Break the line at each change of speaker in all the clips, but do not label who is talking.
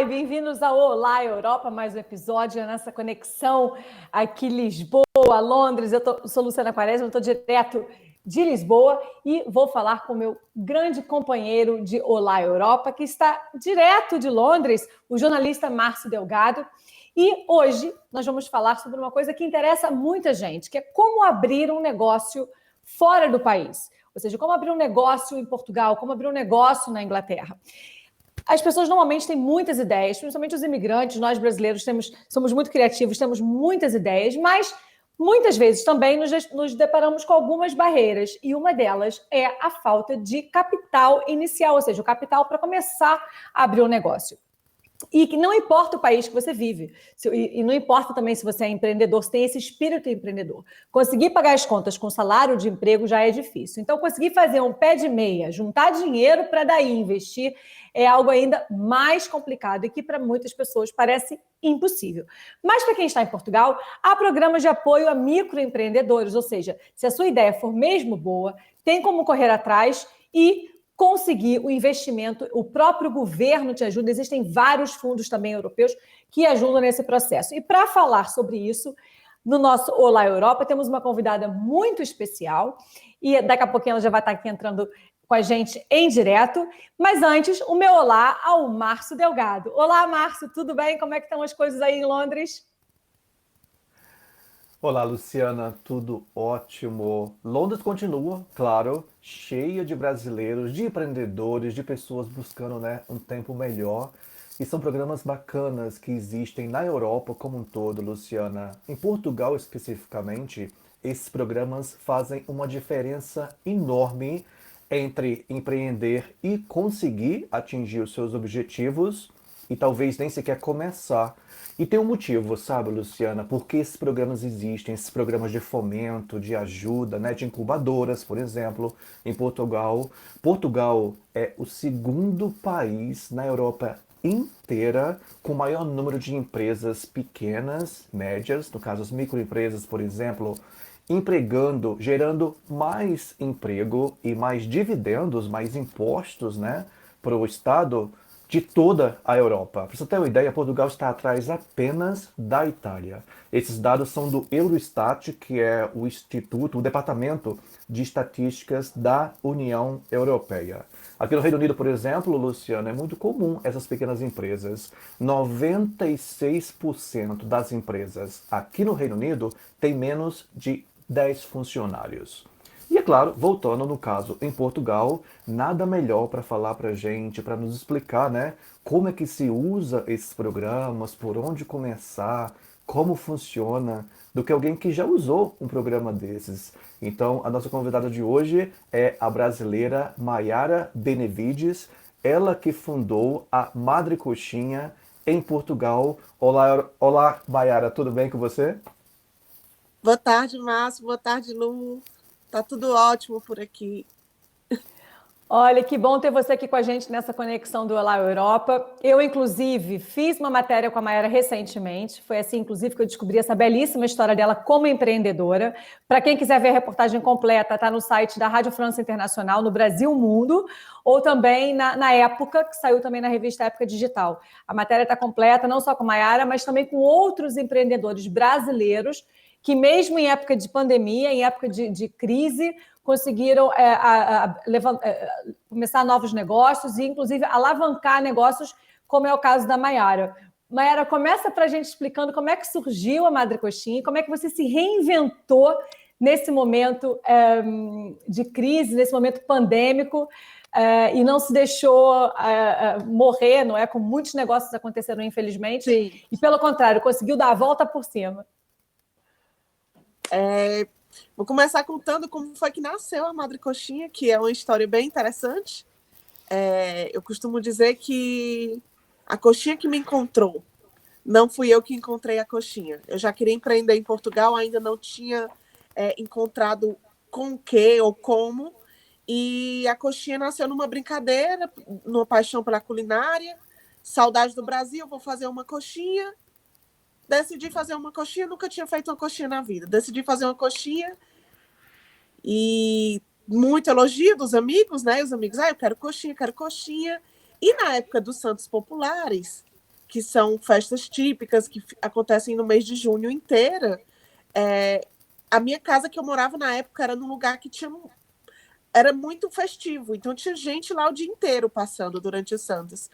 e bem-vindos ao Olá Europa, mais um episódio nessa conexão aqui Lisboa, Londres. Sou Luciana Quaresma, estou direto de Lisboa e vou falar com o meu grande companheiro de Olá Europa, que está direto de Londres, o jornalista Márcio Delgado. E hoje nós vamos falar sobre uma coisa que interessa muita gente, que é como abrir um negócio fora do país. Ou seja, como abrir um negócio em Portugal, como abrir um negócio na Inglaterra. As pessoas normalmente têm muitas ideias, principalmente os imigrantes, nós brasileiros somos muito criativos, temos muitas ideias, mas muitas vezes também nos deparamos com algumas barreiras, e uma delas é a falta de capital inicial, ou seja, o capital para começar a abrir um negócio. E que não importa o país que você vive, e não importa também se você é empreendedor, se tem esse espírito empreendedor. Conseguir pagar as contas com salário de emprego já é difícil. Então, conseguir fazer um pé de meia, juntar dinheiro para daí investir, é algo ainda mais complicado e que para muitas pessoas parece impossível. Mas para quem está em Portugal, há programas de apoio a microempreendedores, ou seja, se a sua ideia for mesmo boa, tem como correr atrás e conseguir o investimento, o próprio governo te ajuda, existem vários fundos também europeus que ajudam nesse processo. E para falar sobre isso, no nosso Olá Europa, temos uma convidada muito especial, e daqui a pouquinho ela já vai estar aqui entrando com a gente em direto, mas antes, o meu olá ao Márcio Delgado. Olá, Márcio, tudo bem? Como é que estão as coisas aí em Londres?
Olá, Luciana, tudo ótimo. Londres continua, claro, cheia de brasileiros, de empreendedores, de pessoas buscando, um tempo melhor. E são programas bacanas que existem na Europa como um todo, Luciana. Em Portugal, especificamente, esses programas fazem uma diferença enorme entre empreender e conseguir atingir os seus objetivos e talvez nem sequer começar. E tem um motivo, sabe, Luciana? Porque esses programas existem, esses programas de fomento, de ajuda, de incubadoras, por exemplo, em Portugal. Portugal é o segundo país na Europa inteira com maior número de empresas pequenas, médias, no caso as microempresas, por exemplo, empregando, gerando mais emprego e mais dividendos, mais impostos, para o Estado de toda a Europa. Para você ter uma ideia, Portugal está atrás apenas da Itália. Esses dados são do Eurostat, que é o instituto, o departamento de estatísticas da União Europeia. Aqui no Reino Unido, por exemplo, Luciano, é muito comum essas pequenas empresas. 96% das empresas aqui no Reino Unido têm menos de 10 funcionários. E é claro, voltando no caso em Portugal, nada melhor para falar para a gente, para nos explicar, como é que se usa esses programas, por onde começar, como funciona, do que alguém que já usou um programa desses. Então, a nossa convidada de hoje é a brasileira Maiara Benevides, ela que fundou a Madre Coxinha em Portugal. Olá, olá, Maiara, tudo bem com você?
Boa tarde, Márcio. Boa tarde, Lu. Tá tudo ótimo por aqui.
Olha, que bom ter você aqui com a gente nessa conexão do Olá Europa. Eu, inclusive, fiz uma matéria com a Maiara recentemente. Foi assim, inclusive, que eu descobri essa belíssima história dela como empreendedora. Para quem quiser ver a reportagem completa, está no site da Rádio França Internacional, no Brasil Mundo, ou também na Época, que saiu também na revista Época Digital. A matéria está completa, não só com a Maiara, mas também com outros empreendedores brasileiros que mesmo em época de pandemia, em época de crise, conseguiram começar novos negócios e, inclusive, alavancar negócios, como é o caso da Maiara. Maiara, começa para a gente explicando como é que surgiu a Madre Coxinha, como é que você se reinventou nesse momento de crise, nesse momento pandêmico, e não se deixou morrer, não é? Como muitos negócios aconteceram, infelizmente,
Sim.
E, pelo contrário, conseguiu dar a volta por cima.
Vou começar contando como foi que nasceu a Madre Coxinha, que é uma história bem interessante. Eu costumo dizer que a coxinha que me encontrou, não fui eu que encontrei a coxinha. Eu já queria empreender em Portugal, ainda não tinha encontrado com o que ou como, e a coxinha nasceu numa brincadeira, numa paixão pela culinária, saudade do Brasil, vou fazer uma coxinha. Decidi fazer uma coxinha, nunca tinha feito uma coxinha na vida. Decidi fazer uma coxinha e muito elogio dos amigos, Os amigos, eu quero coxinha, quero coxinha. E na época dos Santos Populares, que são festas típicas, que acontecem no mês de junho inteira. A minha casa que eu morava na época era num lugar que era muito festivo, então tinha gente lá o dia inteiro passando durante os Santos.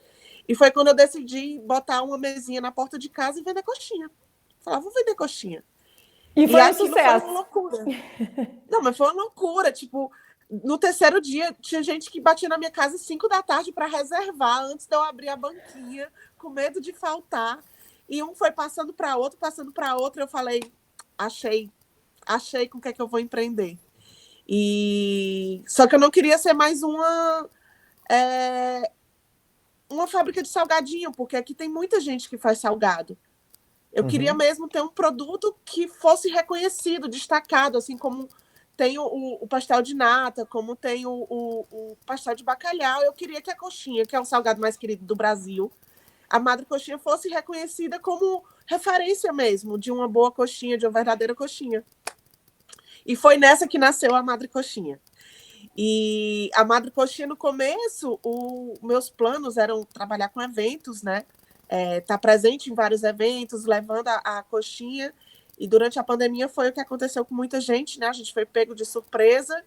E foi quando eu decidi botar uma mesinha na porta de casa e vender coxinha. Falava, vou vender coxinha.
E foi um
aquilo
sucesso.
Foi uma loucura. Não, mas foi uma loucura. Tipo, no terceiro dia, tinha gente que batia na minha casa às 5 da tarde para reservar antes de eu abrir a banquinha, com medo de faltar. E um foi passando para outro. Eu falei, achei com o que é que eu vou empreender. Só que eu não queria ser mais uma fábrica de salgadinho, porque aqui tem muita gente que faz salgado. Eu queria mesmo ter um produto que fosse reconhecido, destacado, assim como tem o pastel de nata, como tem o pastel de bacalhau. Eu queria que a coxinha, que é o salgado mais querido do Brasil, a Madre Coxinha fosse reconhecida como referência mesmo de uma boa coxinha, de uma verdadeira coxinha. E foi nessa que nasceu a Madre Coxinha. E a Madre Coxinha, no começo, meus planos eram trabalhar com eventos, né? Tá presente em vários eventos, levando a coxinha. E durante a pandemia foi o que aconteceu com muita gente, né? A gente foi pego de surpresa.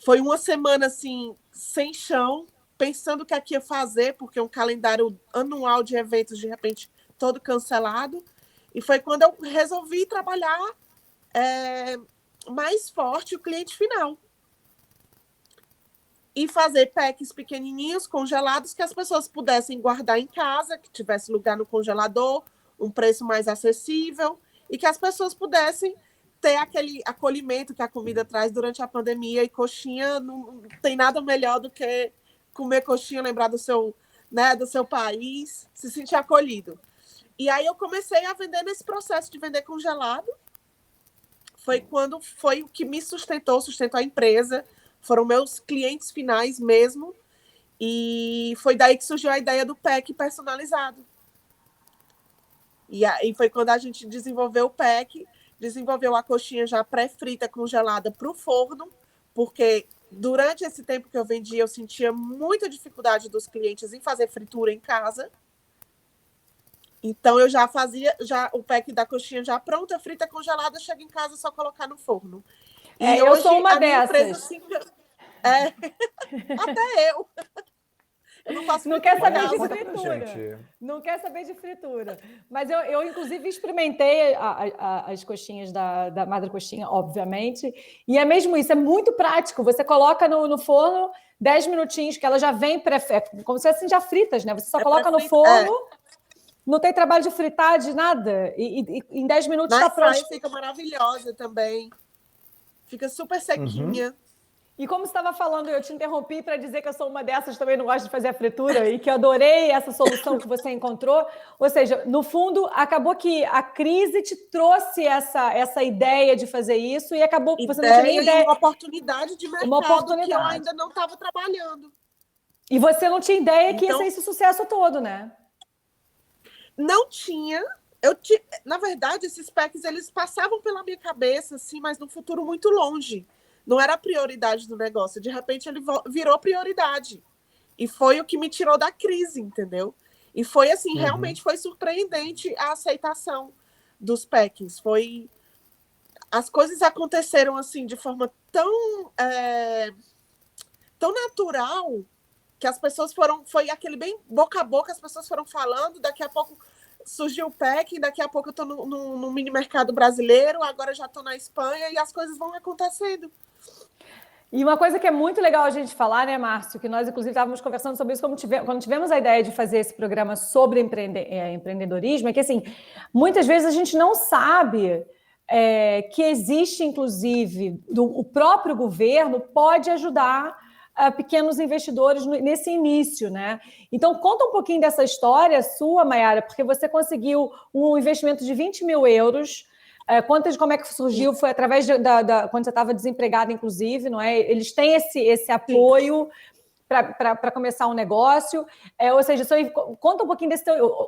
Foi uma semana, assim, sem chão, pensando o que é que ia fazer, porque um calendário anual de eventos, de repente, todo cancelado. E foi quando eu resolvi trabalhar mais forte o cliente final. E fazer packs pequenininhos, congelados, que as pessoas pudessem guardar em casa, que tivesse lugar no congelador, um preço mais acessível, e que as pessoas pudessem ter aquele acolhimento que a comida traz durante a pandemia. E coxinha, não tem nada melhor do que comer coxinha, lembrar do seu país, se sentir acolhido. E aí eu comecei a vender nesse processo de vender congelado. Foi o que me sustentou a empresa. Foram meus clientes finais mesmo. E foi daí que surgiu a ideia do pack personalizado. E aí foi quando a gente desenvolveu o pack, desenvolveu a coxinha já pré-frita, congelada para o forno, porque durante esse tempo que eu vendia, eu sentia muita dificuldade dos clientes em fazer fritura em casa. Então, eu já fazia o pack da coxinha já pronta, frita, congelada, chega em casa, só colocar no forno.
E hoje, eu sou uma dessas.
Empresa, assim, até eu. Eu não faço
não quer saber de
Conta pra
fritura.
gente.
Não quer saber de fritura. Mas eu inclusive, experimentei as coxinhas da Madre Coxinha, obviamente. E é mesmo isso, é muito prático. Você coloca no forno 10 minutinhos, que ela já vem como se fossem já fritas, né? Você só coloca no forno, não tem trabalho de fritar, de nada. E em 10 minutos está pronto.
Fica maravilhosa também. Fica super sequinha.
E como você estava falando, eu te interrompi para dizer que eu sou uma dessas, também não gosto de fazer a fritura, e que eu adorei essa solução que você encontrou. Ou seja, no fundo, acabou que a crise te trouxe essa ideia de fazer isso, e acabou que você não tinha nem ideia.
Uma oportunidade de mercado que eu ainda não estava trabalhando.
E você não tinha ideia que ia ser esse sucesso todo, né?
Não tinha. Na verdade, esses packs, eles passavam pela minha cabeça, assim, mas num futuro muito longe. Não era a prioridade do negócio. De repente, ele virou prioridade. E foi o que me tirou da crise, entendeu? E foi assim, realmente foi surpreendente a aceitação dos packs. As coisas aconteceram assim, de forma tão natural, que as pessoas foi aquele bem boca a boca, as pessoas foram falando, daqui a pouco surgiu o pack, daqui a pouco eu estou no mini mercado brasileiro, agora já estou na Espanha, e as coisas vão acontecendo.
E uma coisa que é muito legal a gente falar, né, Márcio, que nós, inclusive, estávamos conversando sobre isso quando tivemos a ideia de fazer esse programa sobre empreendedorismo, é que, assim, muitas vezes a gente não sabe que existe, inclusive, o próprio governo pode ajudar pequenos investidores nesse início, né? Então, conta um pouquinho dessa história sua, Mayara, porque você conseguiu um investimento de 20 mil euros. Conta de como é que surgiu, foi através quando você estava desempregada, inclusive, não é? Eles têm esse apoio para começar um negócio. Ou seja, conta um pouquinho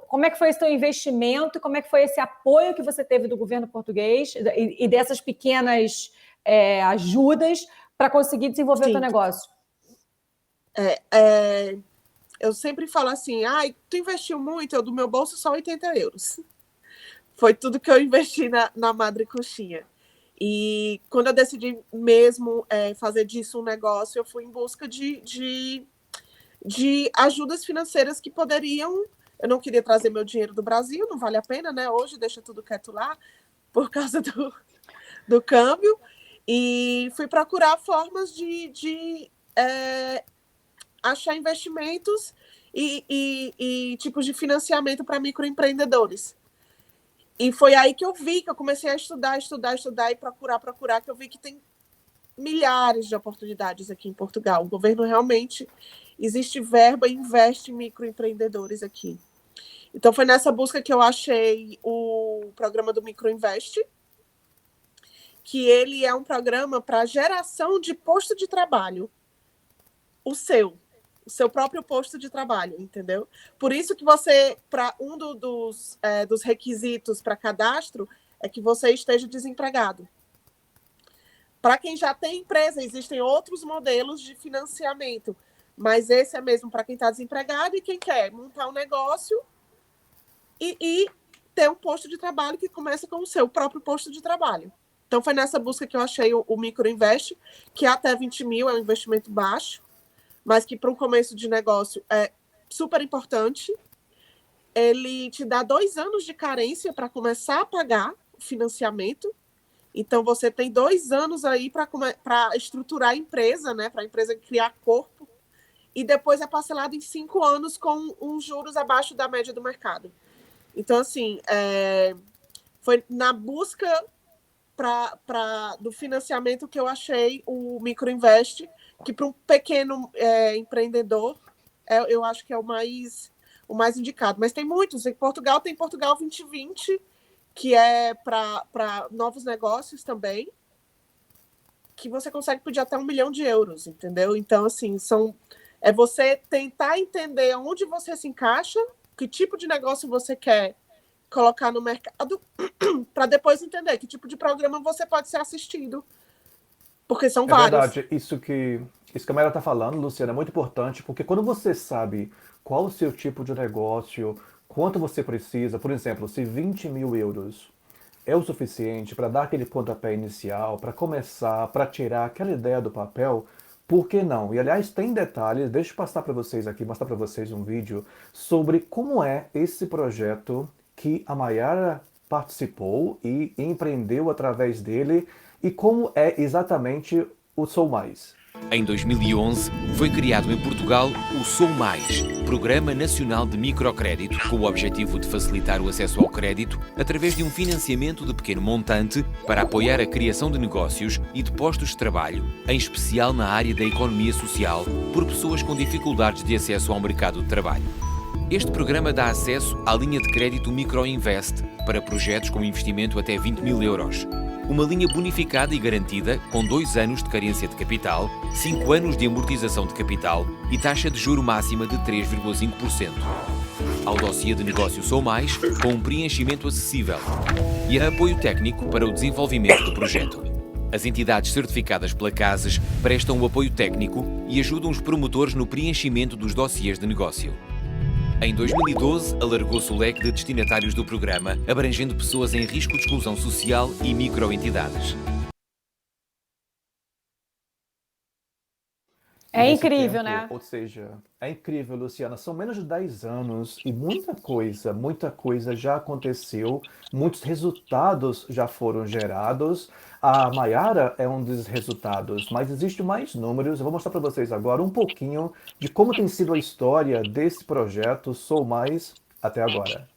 como é que foi esse teu investimento, como é que foi esse apoio que você teve do governo português e dessas pequenas ajudas para conseguir desenvolver o teu negócio.
eu sempre falo assim, tu investiu muito, eu do meu bolso só 80 euros. Foi tudo que eu investi na Madre Coxinha. E quando eu decidi mesmo fazer disso um negócio, eu fui em busca de ajudas financeiras que poderiam... Eu não queria trazer meu dinheiro do Brasil, não vale a pena, né? Hoje deixa tudo quieto lá, por causa do câmbio. E fui procurar formas de achar investimentos e tipos de financiamento para microempreendedores. E foi aí que eu vi, que eu comecei a estudar e procurar, que eu vi que tem milhares de oportunidades aqui em Portugal. O governo realmente, existe verba e investe em microempreendedores aqui. Então, foi nessa busca que eu achei o programa do Microinvest, que ele é um programa para geração de posto de trabalho. O seu próprio posto de trabalho, entendeu? Por isso que você, para dos requisitos para cadastro, é que você esteja desempregado. Para quem já tem empresa, existem outros modelos de financiamento, mas esse é mesmo para quem está desempregado e quem quer montar um negócio e ter um posto de trabalho que começa com o seu próprio posto de trabalho. Então, foi nessa busca que eu achei o Microinvest, que é até 20 mil, é um investimento baixo, mas que para um começo de negócio é super importante. Ele te dá 2 anos de carência para começar a pagar o financiamento. Então, você tem 2 anos aí para estruturar a empresa, né? Para a empresa criar corpo. E depois é parcelado em 5 anos com uns juros abaixo da média do mercado. Então, assim, foi na busca do financiamento que eu achei o Microinvest, que para um pequeno empreendedor, eu acho que é o mais indicado. Mas tem muitos. Em Portugal, tem Portugal 2020, que é para novos negócios também, que você consegue pedir até 1 milhão de euros, entendeu? Então, assim, é você tentar entender onde você se encaixa, que tipo de negócio você quer colocar no mercado, para depois entender que tipo de programa você pode ser assistido. Porque são vários.
É verdade, isso que a Mayra está falando, Luciana, é muito importante, porque quando você sabe qual o seu tipo de negócio, quanto você precisa, por exemplo, se 20 mil euros é o suficiente para dar aquele pontapé inicial, para começar, para tirar aquela ideia do papel, por que não? E aliás, tem detalhes, deixa eu passar para vocês aqui, mostrar para vocês um vídeo sobre como é esse projeto que a Mayara participou e empreendeu através dele e como é exatamente o Sou Mais.
Em 2011, foi criado em Portugal o Sou Mais, Programa Nacional de Microcrédito, com o objetivo de facilitar o acesso ao crédito através de um financiamento de pequeno montante para apoiar a criação de negócios e de postos de trabalho, em especial na área da economia social, por pessoas com dificuldades de acesso ao mercado de trabalho. Este programa dá acesso à linha de crédito Microinvest para projetos com investimento até 20 mil euros. Uma linha bonificada e garantida, com 2 anos de carência de capital, 5 anos de amortização de capital e taxa de juro máxima de 3,5%. Ao dossiê de negócio Sou Mais, com um preenchimento acessível. E apoio técnico para o desenvolvimento do projeto. As entidades certificadas pela CASES prestam o apoio técnico e ajudam os promotores no preenchimento dos dossiês de negócio. Em 2012, alargou-se o leque de destinatários do programa, abrangendo pessoas em risco de exclusão social e microentidades.
É incrível, né?
Ou seja, é incrível, Luciana. São menos de 10 anos e muita coisa já aconteceu, muitos resultados já foram gerados. A Mayara é um dos resultados, mas existem mais números. Eu vou mostrar para vocês agora um pouquinho de como tem sido a história desse projeto Sou Mais até agora.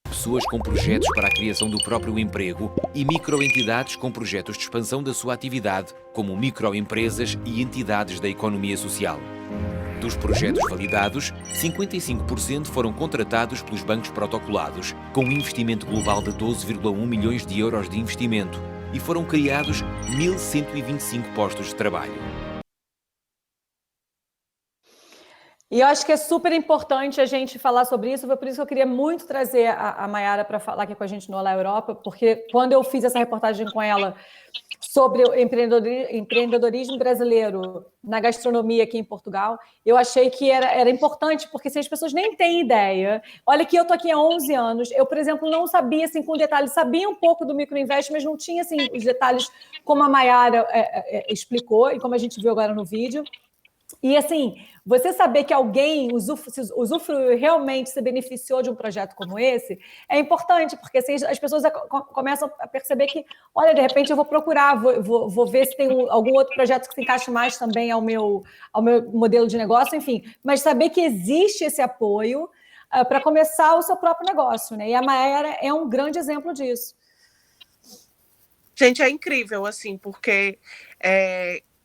Pessoas com projetos para a criação do próprio emprego e microentidades com projetos de expansão da sua atividade, como microempresas e entidades da economia social. Dos projetos validados, 55% foram contratados pelos bancos protocolados, com um investimento global de 12,1 milhões de euros de investimento, e foram criados 1.125 postos de trabalho.
E eu acho que é super importante a gente falar sobre isso, foi por isso que eu queria muito trazer a Mayara para falar aqui com a gente no Olá Europa, porque quando eu fiz essa reportagem com ela sobre o empreendedorismo brasileiro na gastronomia aqui em Portugal, eu achei que era importante, porque se as pessoas nem têm ideia, olha que eu estou aqui há 11 anos, eu, por exemplo, não sabia, assim, com detalhes, sabia um pouco do microinvest, mas não tinha, assim, os detalhes como a Mayara explicou e como a gente viu agora no vídeo. E, assim, você saber que alguém usufruiu realmente se beneficiou de um projeto como esse é importante, porque assim, as pessoas começam a perceber que, olha, de repente eu vou procurar, vou ver se tem algum outro projeto que se encaixe mais também ao meu modelo de negócio, enfim. Mas saber que existe esse apoio para começar o seu próprio negócio, né? E a Mayara é um grande exemplo disso.
Gente, é incrível, assim, porque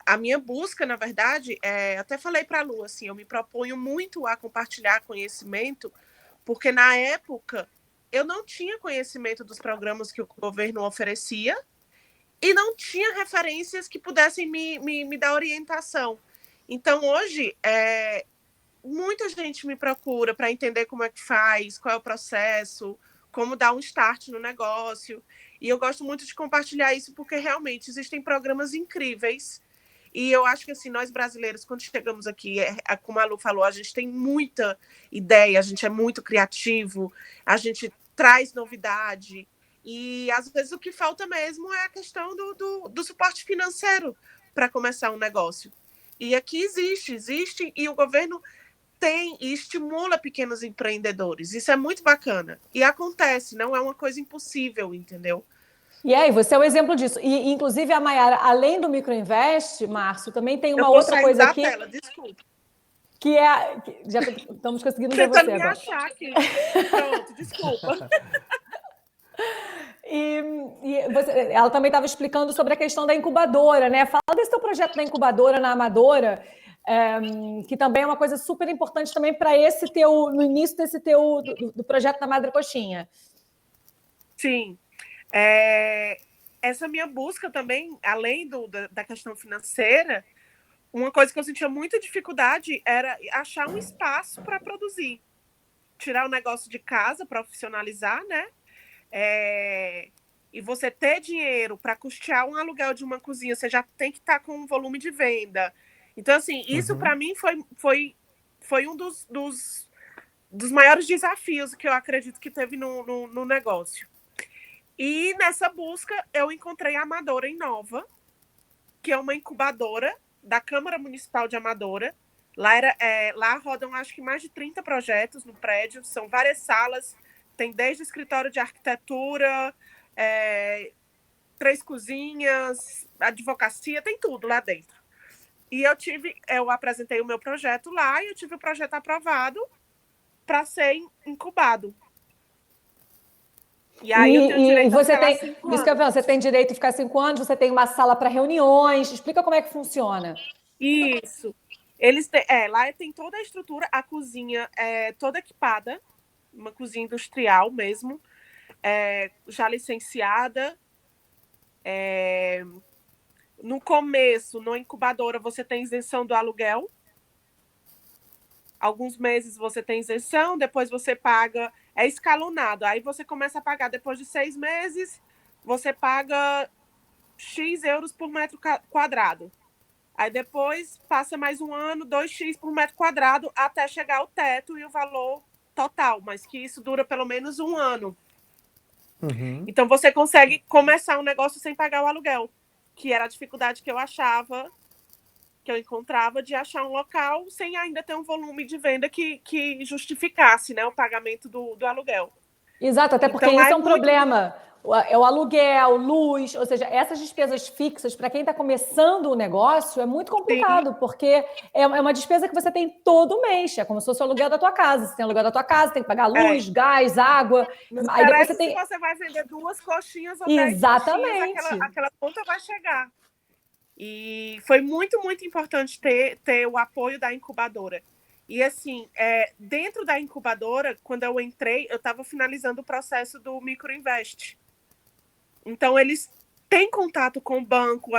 a minha busca, na verdade, até falei para a Lu, assim, eu me proponho muito a compartilhar conhecimento, porque na época eu não tinha conhecimento dos programas que o governo oferecia e não tinha referências que pudessem me dar orientação. Então, hoje, muita gente me procura para entender como é que faz, qual é o processo, como dar um start no negócio. E eu gosto muito de compartilhar isso porque realmente existem programas incríveis. E eu acho que assim, nós brasileiros, quando chegamos aqui, como a Lu falou, a gente tem muita ideia, a gente é muito criativo, a gente traz novidade. E às vezes o que falta mesmo é a questão do suporte financeiro para começar um negócio. E aqui existe, e o governo tem e estimula pequenos empreendedores. Isso é muito bacana. E acontece, não é uma coisa impossível, entendeu?
E aí, você é um exemplo disso. E, inclusive, a Mayara, além do microinvest, Márcio, também tem uma
Eu vou
outra
sair
coisa
da
aqui,
tela, desculpa.
que é... Já estamos conseguindo ver
Tentando
você
me
agora.
achar aqui. Pronto, desculpa.
Ela também estava explicando sobre a questão da incubadora, né? Fala desse teu projeto da incubadora na Amadora, que também é uma coisa super importante também para esse teu, no início desse teu do projeto da Madre Coxinha.
Sim. Essa minha busca também, além da questão financeira, uma coisa que eu sentia muita dificuldade era achar um espaço para produzir. Tirar o negócio de casa, profissionalizar, né? E você ter dinheiro para custear um aluguel de uma cozinha, você já tem que estar com um volume de venda. Então, assim, isso para mim foi um dos maiores desafios que eu acredito que teve no negócio. E nessa busca eu encontrei a Amadora em Nova, que é uma incubadora da Câmara Municipal de Amadora. Lá rodam acho que mais de 30 projetos no prédio, são várias salas, tem desde escritório de arquitetura, 3 cozinhas, advocacia, tem tudo lá dentro. E eu apresentei o meu projeto lá e eu tive o projeto aprovado para ser incubado. E aí eu tenho direito a ficar 5 anos.
Isso que eu falo, você tem direito a ficar 5 anos, você tem uma sala para reuniões. Explica como é que funciona.
Isso. Lá tem toda a estrutura, a cozinha é toda equipada, uma cozinha industrial mesmo, já licenciada. No começo, na incubadora, você tem isenção do aluguel. Alguns meses você tem isenção, depois você paga, é escalonado. Aí você começa a pagar depois de 6 meses, você paga X euros por metro quadrado. Aí depois passa mais um ano, 2x por metro quadrado, até chegar ao teto e o valor total, mas que isso dura pelo menos um ano. Então você consegue começar um negócio sem pagar o aluguel, que era a dificuldade que eu achava, que eu encontrava de achar um local sem ainda ter um volume de venda que justificasse, né, o pagamento do aluguel.
Exato, até porque
Então,
isso é um problema. É o aluguel, luz, ou seja, essas despesas fixas, para quem está começando o negócio, é muito complicado,
sim,
porque é uma despesa que você tem todo mês, é como se fosse o aluguel da tua casa. Você tem aluguel da tua casa, tem que pagar luz, gás, água.
Não
Aí depois
interessa
você tem.
se você vai vender 2 coxinhas ou 10
Exatamente.
coxinhas, aquela conta vai chegar. E foi muito, muito importante ter o apoio da incubadora. E assim, dentro da incubadora, quando eu entrei, eu estava finalizando o processo do microinvest. Então, eles têm contato com o banco.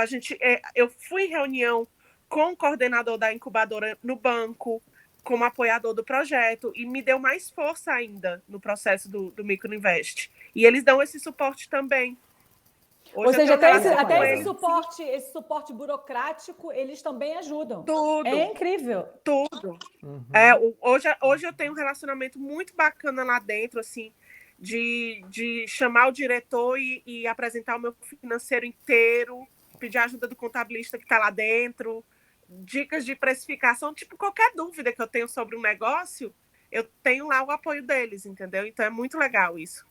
Eu fui em reunião com o coordenador da incubadora no banco como apoiador do projeto e me deu mais força ainda no processo do Microinvest. E eles dão esse suporte também.
Ou seja, até esse
suporte,
suporte burocrático, eles também ajudam.
Tudo.
É incrível.
Tudo. Hoje eu tenho um relacionamento muito bacana lá dentro, assim, de chamar o diretor e apresentar o meu financeiro inteiro, pedir ajuda do contabilista que está lá dentro, dicas de precificação, tipo, qualquer dúvida que eu tenho sobre um negócio, eu tenho lá o apoio deles, entendeu? Então é muito legal isso.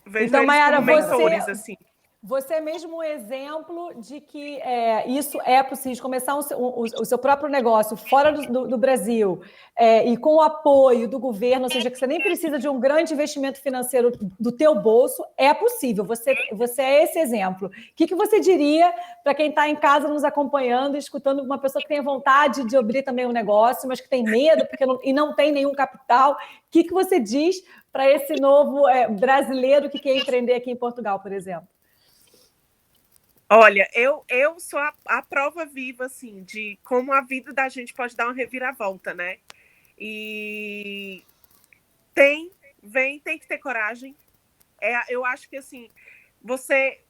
Vejo
então,
eles
Mayara,
como mentores, assim.
Você é mesmo um exemplo de que isso é possível, de começar o seu próprio negócio fora do Brasil e com o apoio do governo, ou seja, que você nem precisa de um grande investimento financeiro do teu bolso, é possível. Você é esse exemplo. O que você diria para quem está em casa nos acompanhando, escutando uma pessoa que tem vontade de abrir também um negócio, mas que tem medo e não tem nenhum capital? O que você diz para esse novo brasileiro que quer empreender aqui em Portugal, por exemplo?
Olha, eu sou a prova viva, assim, de como a vida da gente pode dar uma reviravolta, né? E tem que ter coragem. Eu acho que, assim, você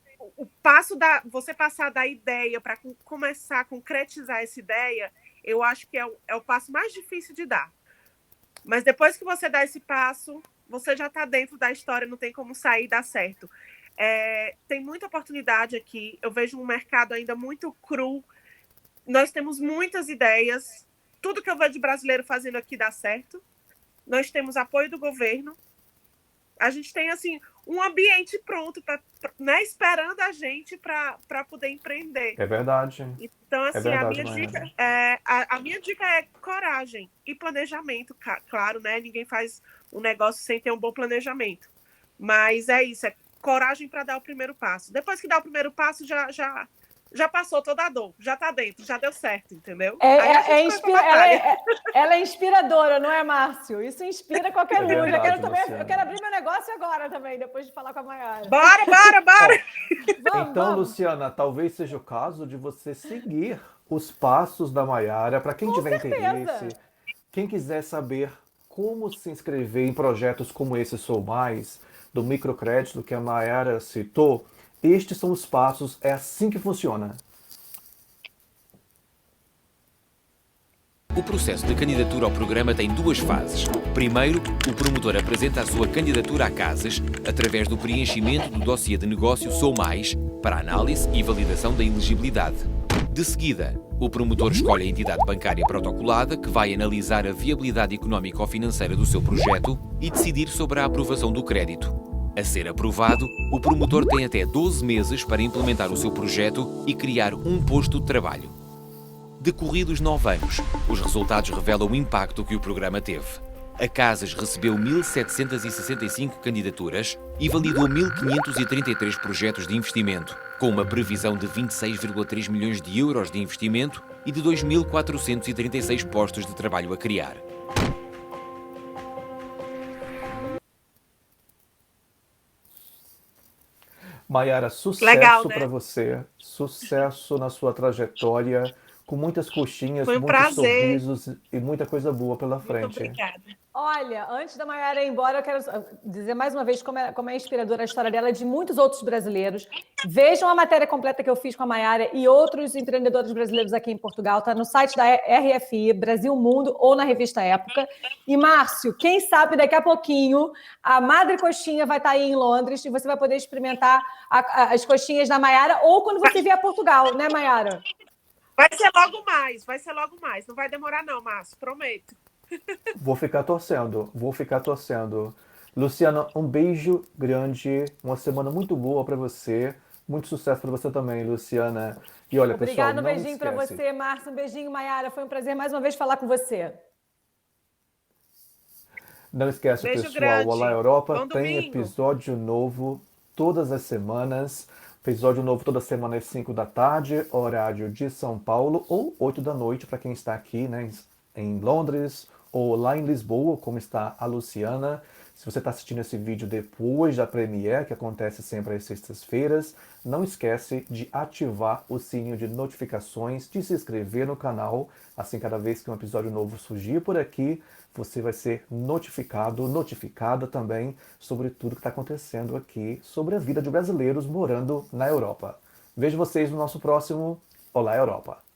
passar da ideia para começar a concretizar essa ideia, eu acho que é o passo mais difícil de dar. Mas depois que você dá esse passo, você já está dentro da história, não tem como sair e dar certo. Tem muita oportunidade aqui. Eu vejo um mercado ainda muito cru. Nós temos muitas ideias. Tudo que eu vejo de brasileiro fazendo aqui dá certo. Nós temos apoio do governo. A gente tem assim um ambiente pronto, né, esperando a gente para poder empreender.
É verdade.
Então, assim,
verdade,
a minha dica é coragem e planejamento, claro, né? Ninguém faz um negócio sem ter um bom planejamento. Mas é isso, coragem para dar o primeiro passo. Depois que dá o primeiro passo, já passou toda a dor, já está dentro, já deu certo, entendeu?
Ela é inspiradora, não é, Márcio? Isso inspira qualquer um.
Verdade,
eu quero abrir meu negócio agora também, depois de falar com a Mayara.
Bora!
Então, Luciana, talvez seja o caso de você seguir os passos da Mayara, para quem tiver interesse, quem quiser saber como se inscrever em projetos como esse Sou Mais, do microcrédito que a Mayara citou, estes são os passos, é assim que funciona.
O processo de candidatura ao programa tem duas fases. Primeiro, o promotor apresenta a sua candidatura à Casas através do preenchimento do dossiê de negócio Sou Mais para análise e validação da elegibilidade. De seguida, o promotor escolhe a entidade bancária protocolada que vai analisar a viabilidade económica ou financeira do seu projeto e decidir sobre a aprovação do crédito. A ser aprovado, o promotor tem até 12 meses para implementar o seu projeto e criar um posto de trabalho. Decorridos 9 anos, os resultados revelam o impacto que o programa teve. A Casas recebeu 1.765 candidaturas e validou 1.533 projetos de investimento, com uma previsão de 26,3 milhões de euros de investimento e de 2.436 postos de trabalho a criar.
Mayara, sucesso para você, sucesso na sua trajetória, com muitas coxinhas, muitos sorrisos e muita coisa boa pela frente.
Muito obrigada.
Olha, antes da Mayara ir embora, eu quero dizer mais uma vez como é inspiradora a história dela e de muitos outros brasileiros. Vejam a matéria completa que eu fiz com a Mayara e outros empreendedores brasileiros aqui em Portugal. Está no site da RFI, Brasil Mundo, ou na revista Época. E, Márcio, quem sabe daqui a pouquinho a Madre Coxinha vai estar aí em Londres e você vai poder experimentar as coxinhas da Mayara ou quando você vier a Portugal, né, Mayara?
Vai ser logo mais. Não vai demorar não, Márcio, prometo.
Vou ficar torcendo. Luciana, um beijo grande, uma semana muito boa para você, muito sucesso para você também, Luciana. E olha,
obrigada,
pessoal,
um beijinho para você, Márcio, um beijinho, Mayara, foi um prazer mais uma vez falar com você.
Não esquece,
beijo
pessoal,
grande.
Olá Europa
Bom
tem
domingo.
episódio novo todas as semanas. Episódio novo toda semana às 5 da tarde, horário de São Paulo, ou 8 da noite para quem está aqui, né, em Londres, ou lá em Lisboa, como está a Luciana. Se você está assistindo esse vídeo depois da Premiere, que acontece sempre às sextas-feiras, não esquece de ativar o sininho de notificações, de se inscrever no canal. Assim, cada vez que um episódio novo surgir por aqui, você vai ser notificada também sobre tudo que está acontecendo aqui, sobre a vida de brasileiros morando na Europa. Vejo vocês no nosso próximo Olá Europa!